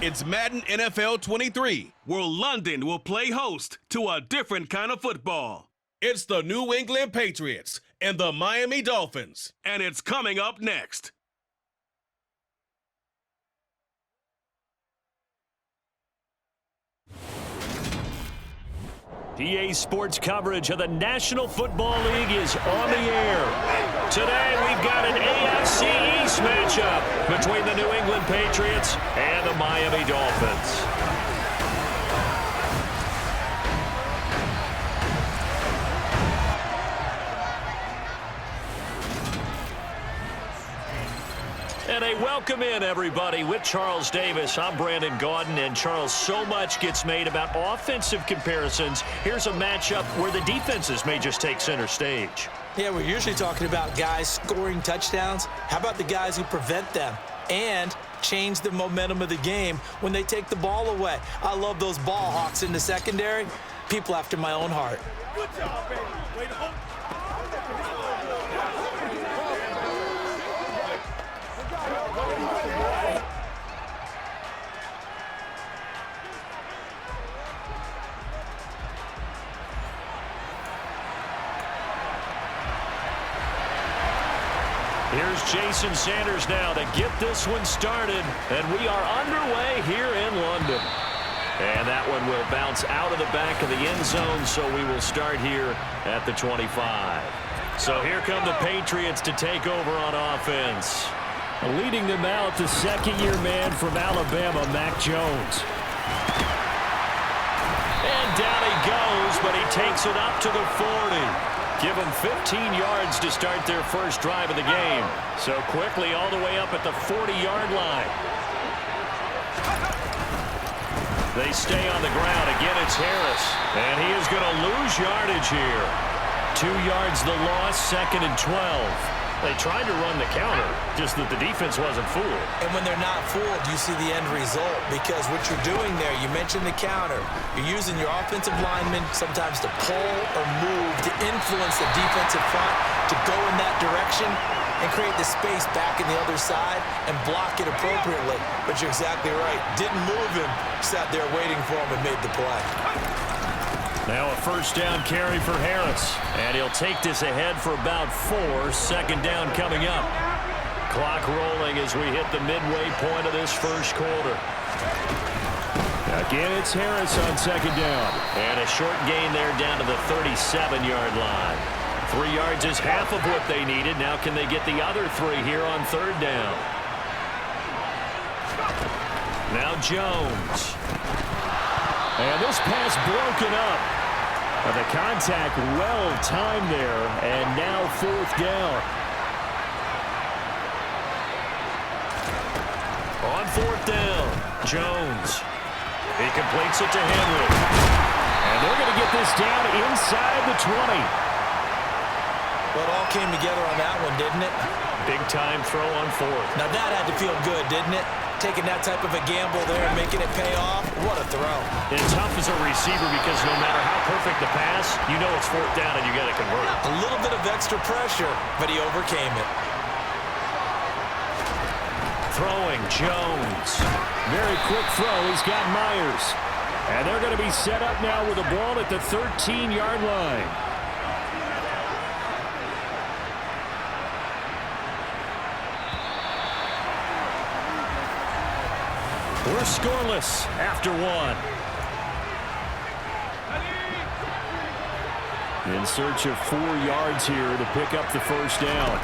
It's Madden NFL 23, where London will play host to a different kind of football. It's the New England Patriots and the Miami Dolphins, and it's coming up next. EA Sports coverage of the National Football League is on the air. Today we've got an AFC East matchup between the New England Patriots and the Miami Dolphins. And a welcome in, everybody, with Charles Davis. I'm Brandon Gaudin, and Charles, so much gets made about offensive comparisons. Here's a matchup where the defenses may just take center stage. Yeah, we're usually talking about guys scoring touchdowns. How about the guys who prevent them and change the momentum of the game when they take the ball away? I love those ball hawks in the secondary. People after my own heart. Good job, baby. Way to hold. Here's Jason Sanders now to get this one started, and we are underway here in London. And that one will bounce out of the back of the end zone, so we will start here at the 25. So here come the Patriots to take over on offense. Leading them out, the second-year man from Alabama, Mac Jones. And down he goes, but he takes it up to the 40. Give them 15 yards to start their first drive of the game. So quickly all the way up at the 40-yard line. They stay on the ground. Again, it's Harris. And he is going to lose yardage here. 2 yards the loss, 2nd and 12. They tried to run the counter, just that the defense wasn't fooled. And when they're not fooled, you see the end result, because what you're doing there, you mentioned the counter. You're using your offensive linemen sometimes to pull or move to influence the defensive front to go in that direction and create the space back in the other side and block it appropriately. But you're exactly right. Didn't move him, sat there waiting for him and made the play. Now a first down carry for Harris. And he'll take this ahead for about 4. Second down coming up. Clock rolling as we hit the midway point of this first quarter. Again, it's Harris on second down. And a short gain there down to the 37-yard line. 3 yards is half of what they needed. Now can they get the other 3 here on third down? Now Jones. And this pass broken up. The contact well timed there, and now fourth down. On fourth down, Jones. He completes it to Henry. And they're going to get this down inside the 20. Well, it all came together on that one, didn't it? Big time throw on fourth. Now that had to feel good, didn't it? Taking that type of a gamble there and making it pay off. What a throw. And tough as a receiver, because no matter how perfect the pass, you know it's fourth down and you got to convert. A little bit of extra pressure, but he overcame it. Throwing Jones. Very quick throw. He's got Myers. And they're going to be set up now with the ball at the 13-yard line. We're scoreless after 1. In search of 4 yards here to pick up the first down.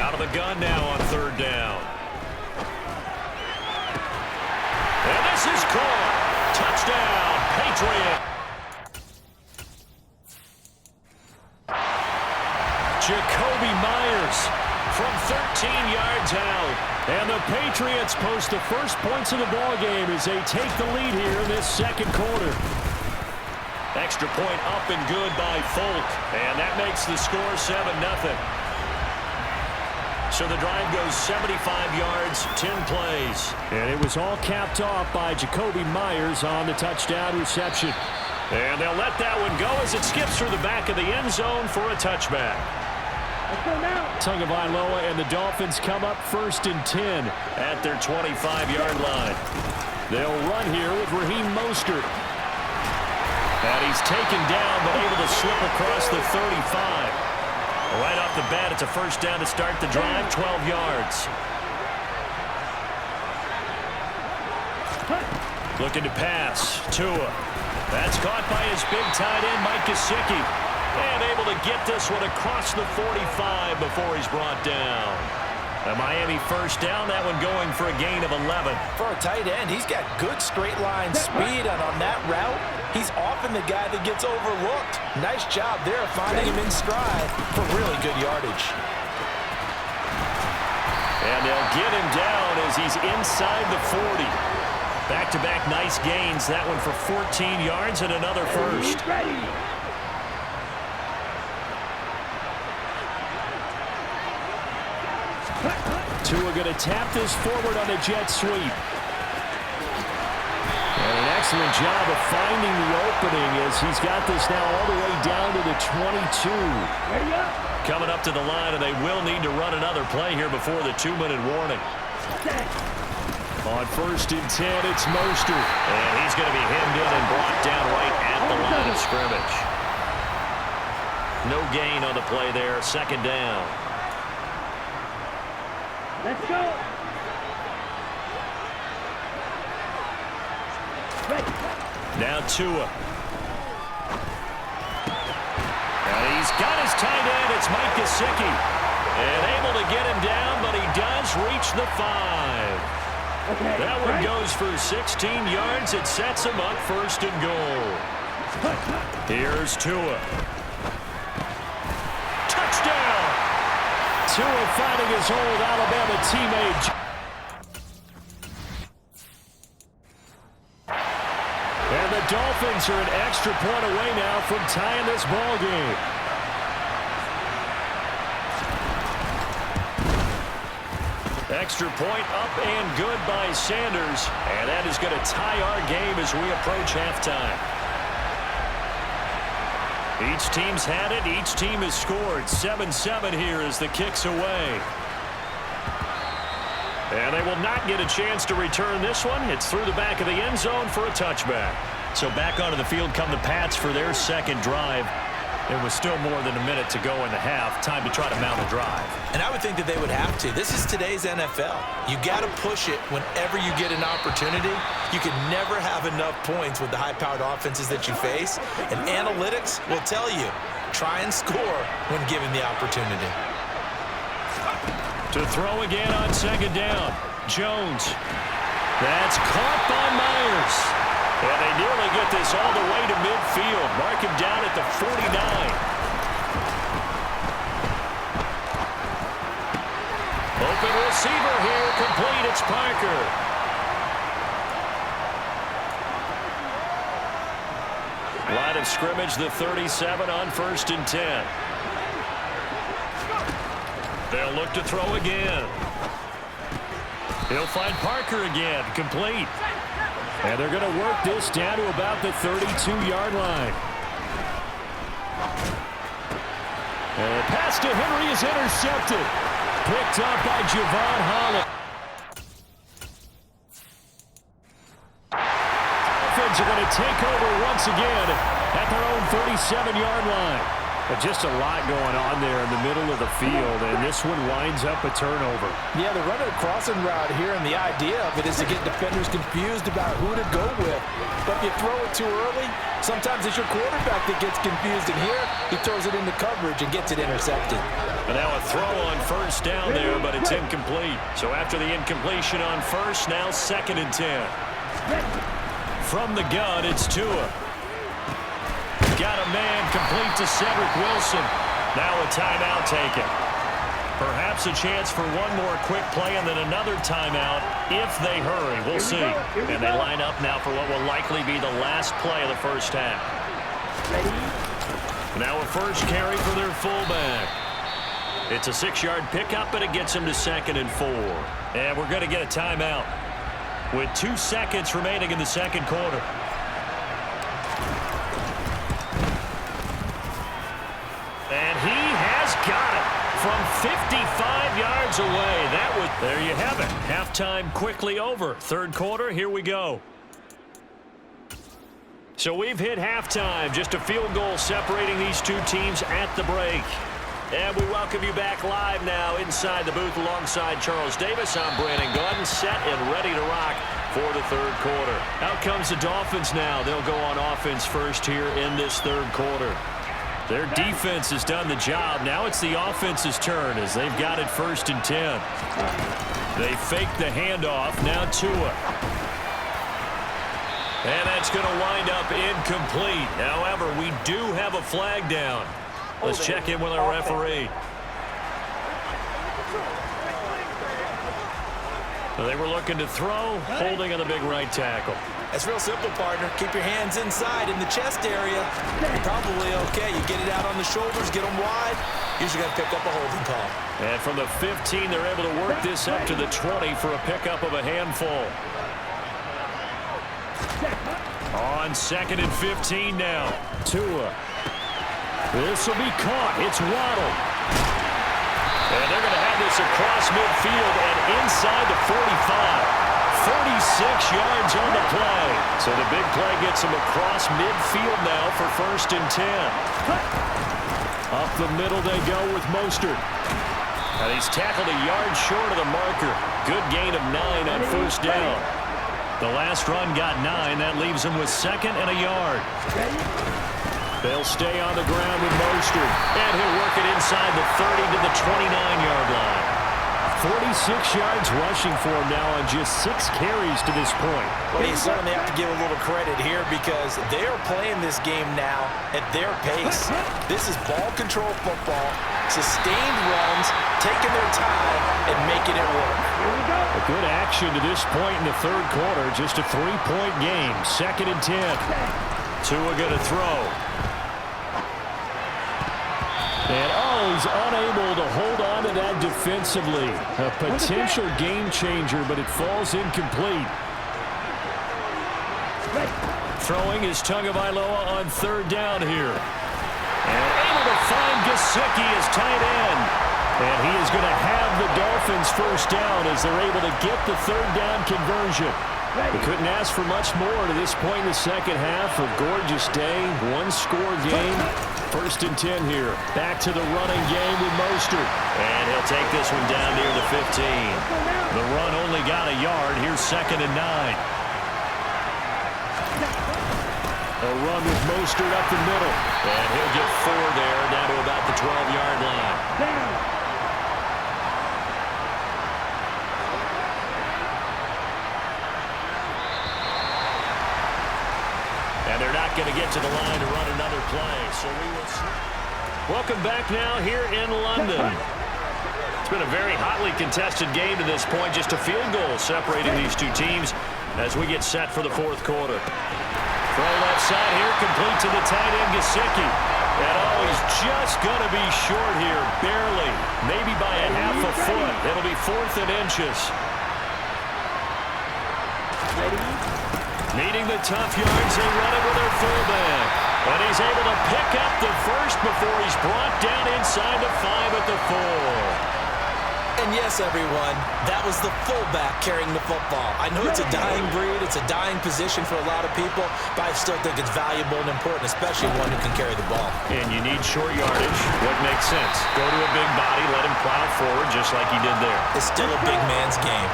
Out of the gun now on third down. And this is caught. Touchdown, Patriot. Jacoby Myers from 13 yards out. And the Patriots post the first points of the ballgame as they take the lead here in this second quarter. Extra point up and good by Folk. And that makes the score 7-0. So the drive goes 75 yards, 10 plays. And it was all capped off by Jacoby Myers on the touchdown reception. And they'll let that one go as it skips through the back of the end zone for a touchback. Tagovailoa and the Dolphins come up 1st and 10 at their 25-yard line. They'll run here with Raheem Mostert. And he's taken down but able to slip across the 35. Right off the bat, it's a first down to start the drive, 12 yards. Looking to pass. Tua. That's caught by his big tight end, Mike Gesicki. And able to get this one across the 45 before he's brought down. A Miami first down, that one going for a gain of 11. For a tight end, he's got good straight line speed, and on that route, he's often the guy that gets overlooked. Nice job there finding him in stride for really good yardage. And they'll get him down as he's inside the 40. Back-to-back nice gains. That one for 14 yards and another first. Tua going to tap this forward on a jet sweep. And an excellent job of finding the opening as he's got this now all the way down to the 22. Coming up to the line, and they will need to run another play here before the 2-minute warning. On 1st and 10, it's Mostert. And he's going to be hemmed in and blocked down right at the line of scrimmage. No gain on the play there. 2nd down. Let's go. Now Tua. And he's got his tight end. It's Mike Gesicki. And able to get him down, but he does reach the 5. Okay, that one goes for 16 yards. It sets him up 1st and goal. Here's Tua. Touchdown! Tua finding his old Alabama teammate. And the Dolphins are an extra point away now from tying this ball game. Extra point up and good by Sanders. And that is going to tie our game as we approach halftime. Each team's had it. Each team has scored. 7-7 here as the kick's away. And they will not get a chance to return this one. It's through the back of the end zone for a touchback. So back onto the field come the Pats for their 2nd drive. There was still more than a minute to go in the half. Time to try to mount a drive. And I would think that they would have to. This is today's NFL. You got to push it whenever you get an opportunity. You can never have enough points with the high-powered offenses that you face. And analytics will tell you, try and score when given the opportunity. To throw again on 2nd down. Jones. That's caught by Myers. And they nearly get this all the way to midfield. Mark him down at the 49. Open receiver here. Complete. It's Parker. Line of scrimmage, the 37 on 1st and 10. They'll look to throw again. He'll find Parker again. Complete. And they're going to work this down to about the 32-yard line. And the pass to Henry is intercepted. Picked up by Javon Holland. Dolphins are going to take over once again at their own 37-yard line. But just a lot going on there in the middle of the field, and this one winds up a turnover. Yeah, they're running a crossing route here, and the idea of it is to get defenders confused about who to go with. But if you throw it too early, sometimes it's your quarterback that gets confused, and here he throws it into coverage and gets it intercepted. And now a throw on 1st down there, but it's incomplete. So after the incompletion on 1st, now 2nd and 10. From the gun, it's Tua. Got a man complete to Cedric Wilson. Now a timeout taken. Perhaps a chance for one more quick play and then another timeout if they hurry. We'll see. And they line up now for what will likely be the last play of the first half. Now a first carry for their fullback. It's a 6-yard pickup, but it gets him to 2nd and 4. And we're going to get a timeout with 2 seconds remaining in the second quarter. And he has got it. from 55 yards away. There you have it. Halftime quickly over. Third quarter, here we go. So we've hit halftime. Just a field goal separating these two teams at the break. And we welcome you back live now inside the booth alongside Charles Davis. I'm Brandon Gordon, set and ready to rock for the third quarter. Out comes the Dolphins now. They'll go on offense first here in this third quarter. Their defense has done the job. Now it's the offense's turn as they've got it 1st and 10. They fake the handoff. Now Tua. And that's going to wind up incomplete. However, we do have a flag down. Let's check in with our referee. So they were looking to throw, holding on the big right tackle. It's real simple, partner. Keep your hands inside in the chest area. You're probably okay. You get it out on the shoulders, get them wide. Usually got to pick up a holding call. And from the 15, they're able to work this up to the 20 for a pickup of a handful. On 2nd and 15 now. Tua. This will be caught. It's Waddle. And they're going to have this across midfield and inside the 45. 46 yards on the play. So the big play gets him across midfield now for 1st and 10. Up the middle they go with Mostert. And he's tackled a yard short of the marker. Good gain of 9 on 1st down. The last run got 9. That leaves him with 2nd and a yard. They'll stay on the ground with Mostert. And he'll work it inside the 30 to the 29-yard line. 46 yards rushing for him now on just 6 carries to this point. Well, you certainly have to give a little credit here because they are playing this game now at their pace. This is ball control football, sustained runs, taking their time, and making it work. A good action to this point in the third quarter. Just a 3-point game. 2nd and 10. Tua going to throw. And, he's unable to hold on to that defensively. A potential game changer, but it falls incomplete. Throwing is Tagovailoa on 3rd down here. And able to find Gesicki as tight end. And he is going to have the Dolphins 1st down as they're able to get the 3rd down conversion. We couldn't ask for much more to this point in the second half. A gorgeous day, 1-score game. 1st and 10 here. Back to the running game with Mostert. And he'll take this one down near the 15. The run only got a yard. Here's 2nd and 9. A run with Mostert up the middle. And he'll get 4 there, down to about the 12-yard line. They're not going to get to the line to run another play, so we will see. Welcome back now here in London. It's been a very hotly contested game to this point. Just a field goal separating these two teams as we get set for the 4th quarter. Throw left side here, complete to the tight end, Gesicki. And he's just going to be short here, barely, maybe by a half a foot. It'll be 4th and inches. Needing the tough yards, they run it with their fullback. And he's able to pick up the 1st before he's brought down inside the 5 at the 4. And yes, everyone, that was the fullback carrying the football. I know it's a dying breed, it's a dying position for a lot of people, but I still think it's valuable and important, especially one who can carry the ball. And you need short yardage. What makes sense? Go to a big body, let him plow forward just like he did there. It's still a big man's game.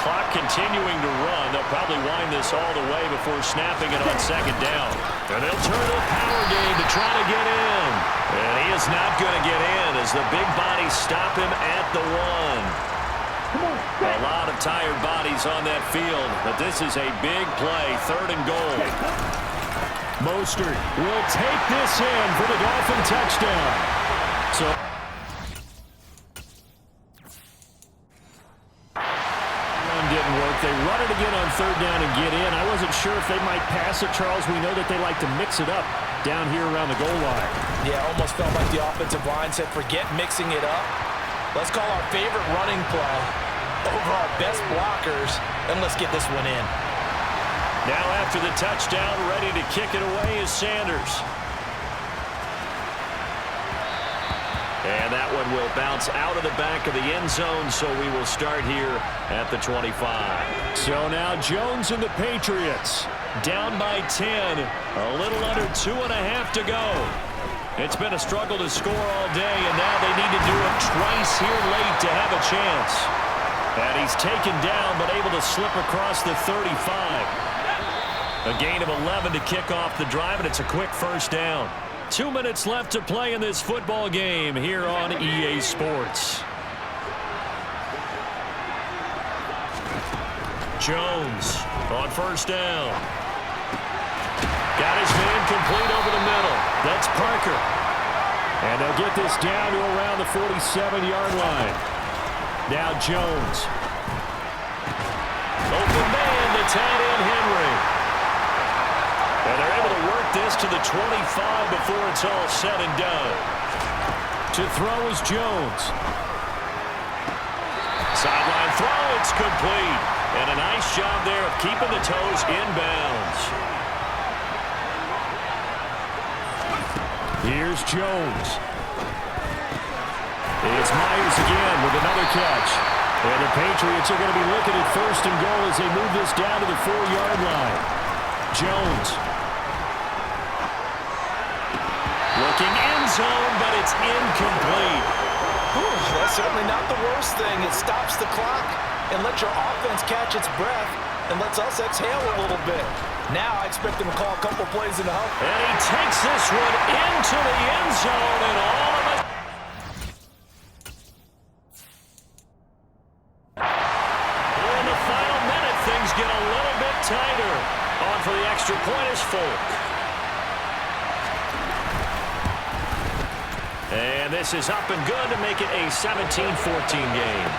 Clock continuing to run. They'll probably wind this all the way before snapping it on 2nd down. And they'll turn to a power game to try to get in. And he is not going to get in as the big bodies stop him at the 1. A lot of tired bodies on that field, but this is a big play, 3rd and goal. Mostert will take this in for the Dolphin touchdown. So didn't work. They run it again on 3rd down and get in. I wasn't sure if they might pass it, Charles. We know that they like to mix it up down here around the goal line. Yeah, almost felt like the offensive line said, forget mixing it up. Let's call our favorite running play over our best blockers, and let's get this one in. Now after the touchdown, ready to kick it away is Sanders. And that one will bounce out of the back of the end zone, so we will start here at the 25. So now Jones and the Patriots down by 10. A little under 2.5 to go. It's been a struggle to score all day, and now they need to do it twice here late to have a chance. And he's taken down, but able to slip across the 35. A gain of 11 to kick off the drive, and it's a quick first down. 2 minutes left to play in this football game here on EA Sports. Jones on first down. Got his man complete over the middle. That's Parker. And they'll get this down to around the 47-yard line. Now Jones. Open man to tight end Henry. And they're able to work this to the 25 before it's all said and done. To throw is Jones. Sideline throw, it's complete. And a nice job there of keeping the toes inbounds. Here's Jones. It's Myers again with another catch. And the Patriots are going to be looking at first and goal as they move this down to the 4-yard line. Jones. Looking end zone, but it's incomplete. That's certainly not the worst thing. It stops the clock and lets your offense catch its breath and lets us exhale a little bit. Now I expect them to call a couple plays in the help. And he takes this one into the end zone, and all of it. In the final minute, things get a little bit tighter. On for the extra point is Folk. And this is up and good to make it a 17-14 game.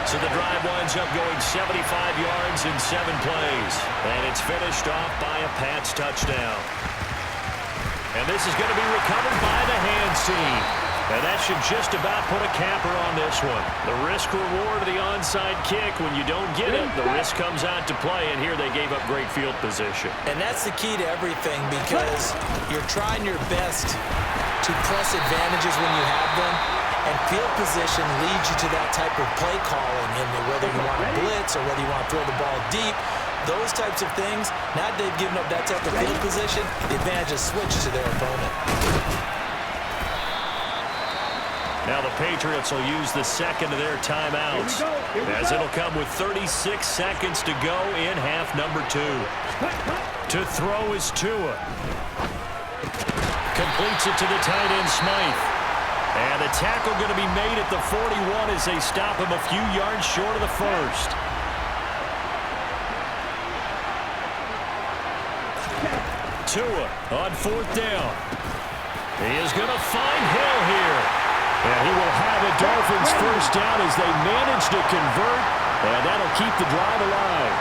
So the drive winds up going 75 yards in 7 plays. And it's finished off by a Pats touchdown. And this is going to be recovered by the hands team. And that should just about put a capper on this one. The risk-reward of the onside kick, when you don't get it, the risk comes out to play. And here they gave up great field position. And that's the key to everything, because you're trying your best to press advantages when you have them. And field position leads you to that type of play calling, and whether you want to blitz or whether you want to throw the ball deep, those types of things. Now that they've given up that type of field position, the advantage is switched to their opponent. Now the Patriots will use the second of their timeouts, as it'll come with 36 seconds to go in half number 2. To throw is Tua. Completes it to the tight end Smythe. And the tackle going to be made at the 41 as they stop him a few yards short of the first. Tua on 4th down. He is going to find Hill here. And he will have a Dolphins first down as they manage to convert. And that'll keep the drive alive.